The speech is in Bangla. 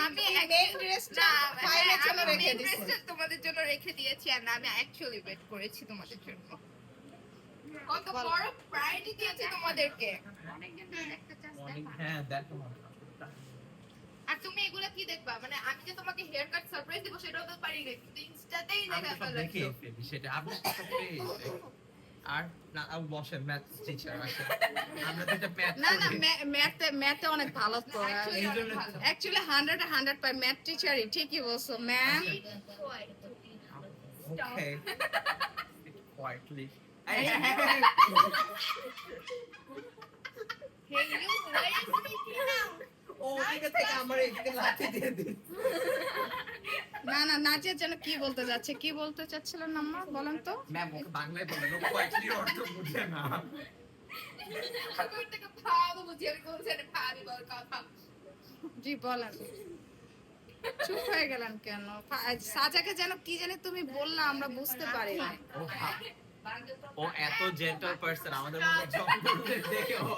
আমি মেইন ড্রেসটা ফাইলের জন্য রেখে দিছি। তোমাদের জন্য রেখে দিয়েছি আর আমি অ্যাকচুয়ালি ওয়েট করেছি তোমাদের জন্য। কত বড় প্রায়োরিটি দিয়েছি তোমাদেরকে। অনেকদিন ধরে দেখতে চাচ্ছি। হ্যাঁ দেখো আর তুমি এগুলা কি দেখবা? মানে আমি যে তোমাকে হেয়ার কাট সারপ্রাইজ দেব সেটাও তো পারি না, কিন্তু ইনস্টাতেই দেখা দেখে ফেলো। ফেলি সেটা আপনি আর না বসেন ম্যাথ টিচার আসে আমরা দুটো ম্যাথ না না ম্যাথে অনেক ভালো তো Actually এই অনেক জন্য ভালো। অ্যাকচুয়ালি 100 পার ম্যাথ টিচারই ঠিকই বলছো ma'am. Okay quietly Hey, you raise me now. ও দিকে থেকে আমার এইদিকে লাথি দিয়ে দিন না না নাচের জন্য কি বলতে যাচ্ছে, কি বলতে চাচ্ছিলেন আম্মা বলেন তো? ম্যাম ওকে বাংলায় বলেন ও কোয়াইটলি অর্থ বুঝে না আমি ওটাকে ভালো বুঝি, আমি বলছি এটা ভাবি বল কথা। জি বলেন। চুপ হয়ে গেলেন কেন? সাজাকে যেন কি জানি তুমি বললা আমরা বুঝতে পারি না। ও এত জেন্টল পারসন আমাদের মতো জব করতে দেখে ও